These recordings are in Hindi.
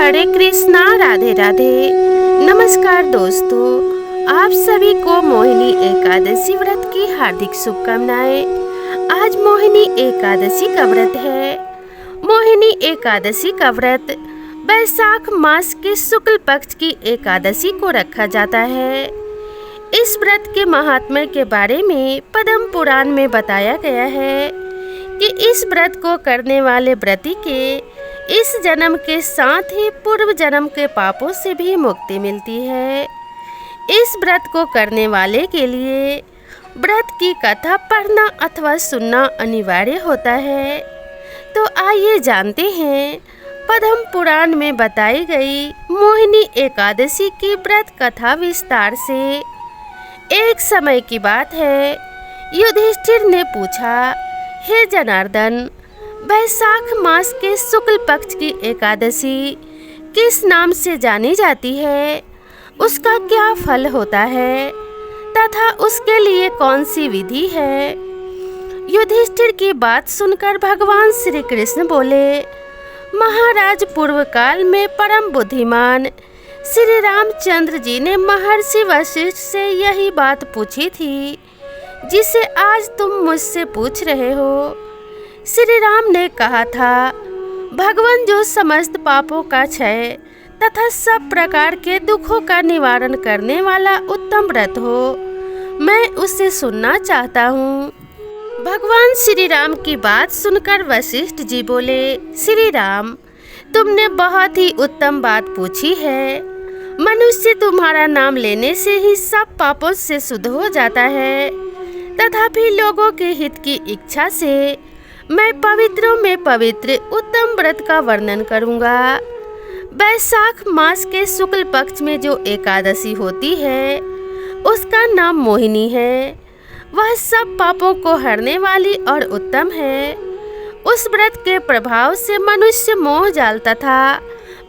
हरे कृष्णा, राधे राधे। नमस्कार दोस्तों, आप सभी को मोहिनी एकादशी व्रत की हार्दिक शुभकामनाएं। आज मोहिनी एकादशी का व्रत है। मोहिनी एकादशी का व्रत वैशाख मास के शुक्ल पक्ष की एकादशी को रखा जाता है। इस व्रत के महात्म्य के बारे में पद्म पुराण में बताया गया है कि इस व्रत को करने वाले व्रती के इस जन्म के साथ ही पूर्व जन्म के पापों से भी मुक्ति मिलती है। इस व्रत को करने वाले के लिए व्रत की कथा पढ़ना अथवा सुनना अनिवार्य होता है। तो आइए जानते हैं पद्म पुराण में बताई गई मोहिनी एकादशी की व्रत कथा विस्तार से। एक समय की बात है, युधिष्ठिर ने पूछा, हे जनार्दन, वैशाख मास के शुक्ल पक्ष की एकादशी किस नाम से जानी जाती है? उसका क्या फल होता है तथा उसके लिए कौन सी विधि है? युधिष्ठिर की बात सुनकर भगवान श्री कृष्ण बोले, महाराज, पूर्व काल में परम बुद्धिमान श्री रामचंद्र जी ने महर्षि वशिष्ठ से यही बात पूछी थी जिसे आज तुम मुझसे पूछ रहे हो। श्री राम ने कहा था, भगवान जो समस्त पापों का क्षय तथा सब प्रकार के दुखों का निवारण करने वाला उत्तम व्रत हो, मैं उसे सुनना चाहता हूँ। भगवान श्री राम की बात सुनकर वशिष्ठ जी बोले, श्री राम, तुमने बहुत ही उत्तम बात पूछी है। मनुष्य तुम्हारा नाम लेने से ही सब पापों से शुद्ध हो जाता है। तथापि लोगों के हित की इच्छा से मैं पवित्रों में पवित्र उत्तम व्रत का वर्णन करूंगा। वैशाख मास के शुक्ल पक्ष में जो एकादशी होती है उसका नाम मोहिनी है। वह सब पापों को हरने वाली और उत्तम है। उस व्रत के प्रभाव से मनुष्य मोह जाल तथा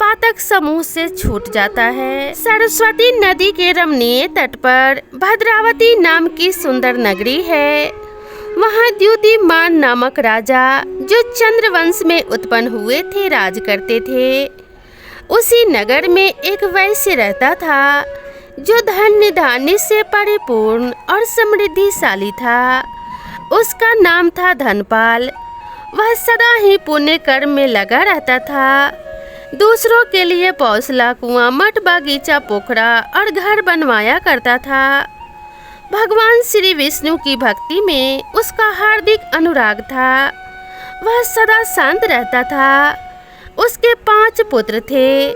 पातक समूह से छूट जाता है। सरस्वती नदी के रमणीय तट पर भद्रावती नाम की सुंदर नगरी है। वहाँ द्युतिमान नामक राजा, जो चंद्रवंश में उत्पन्न हुए थे, राज करते थे। उसी नगर में एक वैश्य रहता था जो धन्य धान्य से परिपूर्ण और समृद्धिशाली था। उसका नाम था धनपाल। वह सदा ही पुण्य कर्म में लगा रहता था। दूसरों के लिए पौसला, कुआं, मठ, बागीचा, पोखरा और घर बनवाया करता था। भगवान श्री विष्णु की भक्ति में उसका हार्दिक अनुराग था। वह सदा शांत रहता था। उसके 5 पुत्र थे,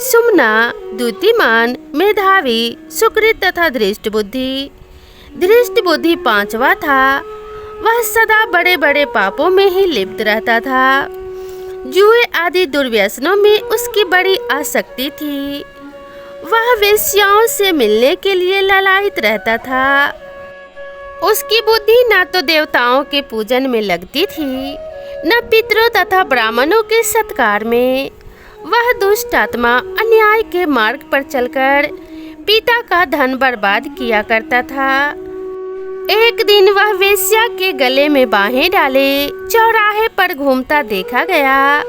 सुमना, द्युतिमान, मेधावी, सुकृत तथा धृष्ट बुद्धि। धृष्ट बुद्धि 5वां था। वह सदा बड़े बड़े पापों में ही लिप्त रहता था। जुए आदि दुर्व्यसनों में उसकी बड़ी आसक्ति थी। वह वेश्याओं से मिलने के लिए ललायित रहता था। उसकी बुद्धि न तो देवताओं के पूजन में लगती थी, न पितरों तथा ब्राह्मणों के सत्कार में। वह दुष्ट आत्मा अन्याय के मार्ग पर चलकर पिता का धन बर्बाद किया करता था। एक दिन वह वेश्या के गले में बाहें डाले चौराहे पर घूमता देखा गया।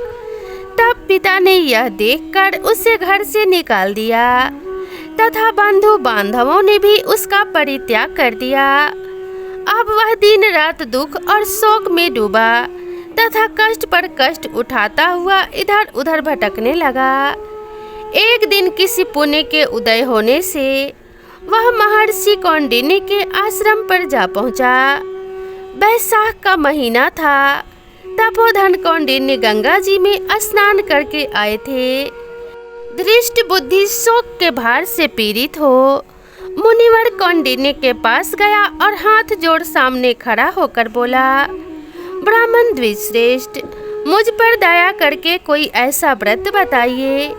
तब पिता ने यह देखकर उसे घर से निकाल दिया तथा बंधु बांधवों ने भी उसका परित्याग कर दिया। अब वह दिन रात दुख और शोक में डूबा तथा कष्ट पर कष्ट उठाता हुआ इधर उधर भटकने लगा। एक दिन किसी पुण्य के उदय होने से वह महर्षि कौंडिन्य के आश्रम पर जा पहुंचा। वैशाख का महीना था। तपोधन कौंडिन्य गंगा जी में स्नान करके आए थे। धृष्ट बुद्धि शोक के भार से पीड़ित हो मुनिवर कौंडिन्य के पास गया और हाथ जोड़ सामने खड़ा होकर बोला, ब्राह्मण द्विश्रेष्ठ, मुझ पर दया करके कोई ऐसा व्रत बताइए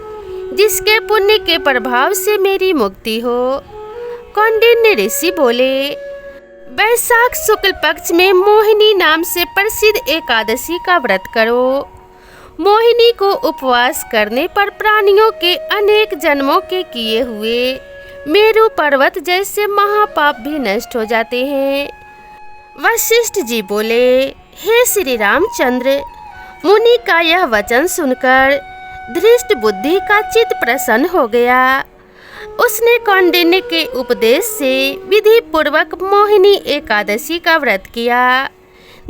जिसके पुण्य के प्रभाव से मेरी मुक्ति हो। कौंडिन्य ऋषि बोले, वैशाख शुक्ल पक्ष में मोहिनी नाम से प्रसिद्ध एकादशी का व्रत करो। मोहिनी को उपवास करने पर प्राणियों के अनेक जन्मों के किए हुए मेरु पर्वत जैसे महापाप भी नष्ट हो जाते हैं। वशिष्ठ जी बोले, हे श्री रामचंद्र, मुनि का यह वचन सुनकर धृष्ट बुद्धि का चित्त प्रसन्न हो गया। उसने कौंडिन्य के उपदेश से विधि पूर्वक मोहिनी एकादशी का व्रत किया।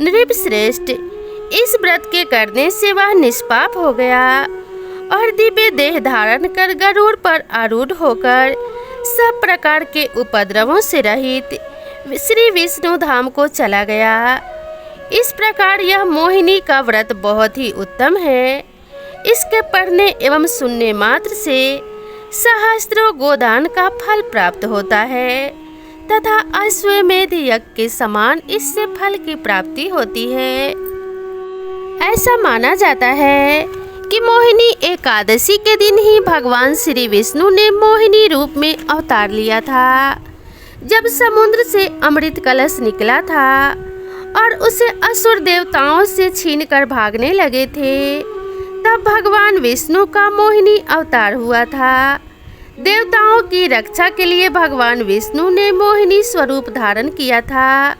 नृपश्रेष्ठ, इस व्रत के करने से वह निष्पाप हो गया और दिव्य देह धारण कर गरुड़ पर आरूढ़ होकर सब प्रकार के उपद्रवों से रहित श्री विष्णु धाम को चला गया। इस प्रकार यह मोहिनी का व्रत बहुत ही उत्तम है। इसके पढ़ने एवं सुनने मात्र से सहस्त्रों गोदान का फल प्राप्त होता है तथा अश्वमेध यज्ञ के समान इससे फल की प्राप्ति होती है। ऐसा माना जाता है कि मोहिनी एकादशी के दिन ही भगवान श्री विष्णु ने मोहिनी रूप में अवतार लिया था। जब समुद्र से अमृत कलश निकला था और उसे असुर देवताओं से छीनकर भागने लगे थे, तब भगवान विष्णु का मोहिनी अवतार हुआ था। देवताओं की रक्षा के लिए भगवान विष्णु ने मोहिनी स्वरूप धारण किया था।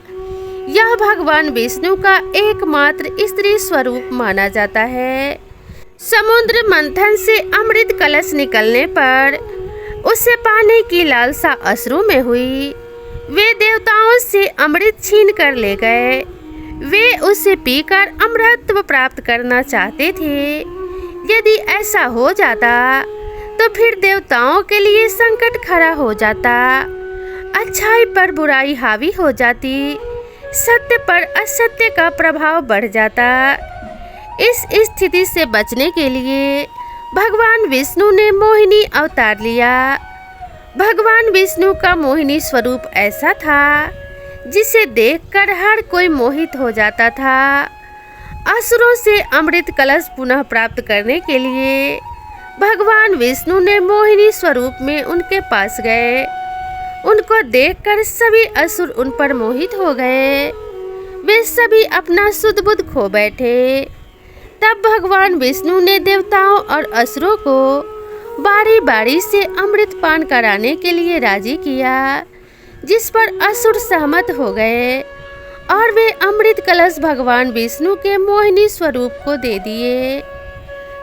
यह भगवान विष्णु का एकमात्र स्त्री स्वरूप माना जाता है। समुद्र मंथन से अमृत कलश निकलने पर उसे पाने की लालसा असुरों में हुई। वे देवताओं से अमृत छीन कर ले गए। वे उसे पीकर अमरत्व प्राप्त करना चाहते थे। यदि ऐसा हो जाता तो फिर देवताओं के लिए संकट खड़ा हो जाता। अच्छाई पर बुराई हावी हो जाती, सत्य पर असत्य का प्रभाव बढ़ जाता। इस स्थिति से बचने के लिए भगवान विष्णु ने मोहिनी अवतार लिया। भगवान विष्णु का मोहिनी स्वरूप ऐसा था जिसे देखकर हर कोई मोहित हो जाता था। असुरों से अमृत कलश पुनः प्राप्त करने के लिए भगवान विष्णु ने मोहिनी स्वरूप में उनके पास गए। उनको देखकर सभी असुर उन पर मोहित हो गए। वे सभी अपना सुध बुध खो बैठे। तब भगवान विष्णु ने देवताओं और असुरों को बारी बारी से अमृत पान कराने के लिए राजी किया, जिस पर असुर सहमत हो गए और वे अमृत कलश भगवान विष्णु के मोहिनी स्वरूप को दे दिए।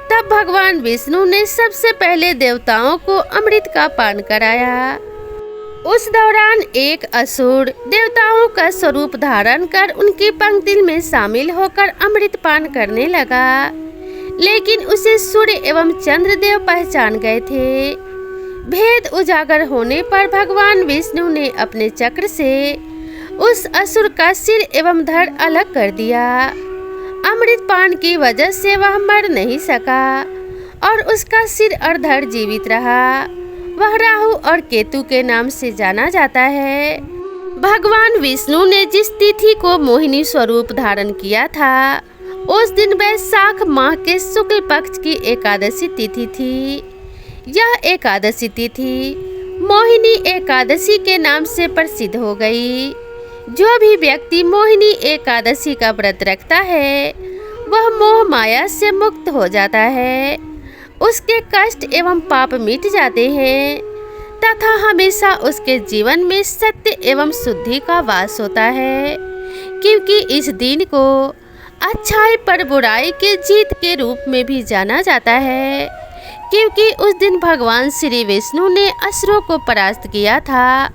तब भगवान विष्णु ने सबसे पहले देवताओं को अमृत का पान कराया। उस दौरान एक असुर देवताओं का स्वरूप धारण कर उनकी पंक्ति में शामिल होकर अमृत पान करने लगा, लेकिन उसे सूर्य एवं चंद्रदेव पहचान गए थे। भेद उजागर होने पर भगवान विष्णु ने अपने चक्र से उस असुर का सिर एवं धड़ अलग कर दिया। अमृत पान की वजह से वह मर नहीं सका और उसका सिर और धड़ जीवित रहा। वह राहु और केतु के नाम से जाना जाता है। भगवान विष्णु ने जिस तिथि को मोहिनी स्वरूप धारण किया था, उस दिन वैशाख माह के शुक्ल पक्ष की एकादशी तिथि थी। यह एकादशी तिथि मोहिनी एकादशी के नाम से प्रसिद्ध हो गई। जो भी व्यक्ति मोहिनी एकादशी का व्रत रखता है वह मोह माया से मुक्त हो जाता है। उसके कष्ट एवं पाप मिट जाते हैं तथा हमेशा उसके जीवन में सत्य एवं शुद्धि का वास होता है, क्योंकि इस दिन को अच्छाई पर बुराई के जीत के रूप में भी जाना जाता है। क्योंकि उस दिन भगवान श्री विष्णु ने असुरों को परास्त किया था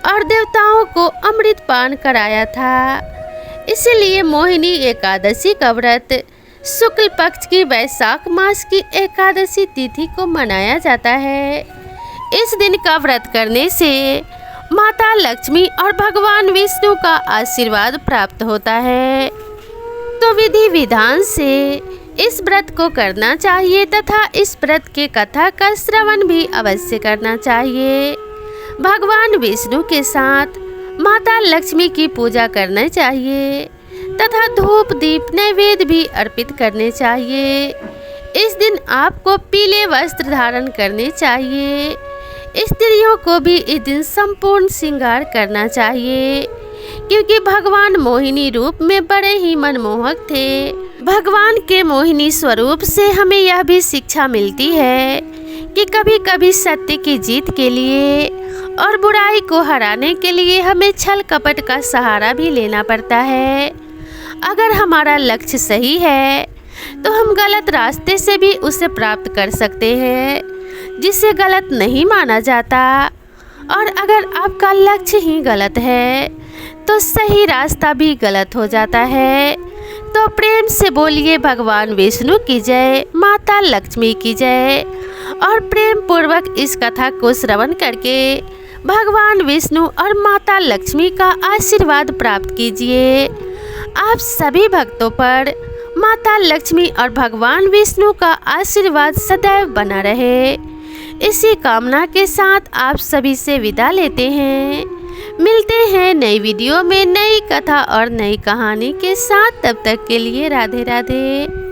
और देवताओं को अमृत पान कराया था। इसलिए मोहिनी एकादशी का व्रत शुक्ल पक्ष की वैशाख मास की एकादशी तिथि को मनाया जाता है। इस दिन का व्रत करने से माता लक्ष्मी और भगवान विष्णु का आशीर्वाद प्राप्त होता है। तो विधि विधान से इस व्रत को करना चाहिए तथा इस व्रत के कथा का श्रवण भी अवश्य करना चाहिए। भगवान विष्णु के साथ माता लक्ष्मी की पूजा करना चाहिए तथा धूप दीप नैवेद्य भी अर्पित करने चाहिए। इस दिन आपको पीले वस्त्र धारण करने चाहिए। स्त्रियों को भी इस दिन संपूर्ण श्रृंगार करना चाहिए, क्योंकि भगवान मोहिनी रूप में बड़े ही मनमोहक थे। भगवान के मोहिनी स्वरूप से हमें यह भी शिक्षा मिलती है कि कभी कभी सत्य की जीत के लिए और बुराई को हराने के लिए हमें छल कपट का सहारा भी लेना पड़ता है। अगर हमारा लक्ष्य सही है तो हम गलत रास्ते से भी उसे प्राप्त कर सकते हैं, जिसे गलत नहीं माना जाता। और अगर आपका लक्ष्य ही गलत है तो सही रास्ता भी गलत हो जाता है। तो प्रेम से बोलिए भगवान विष्णु की जय, माता लक्ष्मी की जय, और प्रेम पूर्वक इस कथा को श्रवण करके भगवान विष्णु और माता लक्ष्मी का आशीर्वाद प्राप्त कीजिए। आप सभी भक्तों पर माता लक्ष्मी और भगवान विष्णु का आशीर्वाद सदैव बना रहे। इसी कामना के साथ आप सभी से विदा लेते हैं। मिलते हैं नई वीडियो में नई कथा और नई कहानी के साथ। तब तक के लिए राधे राधे।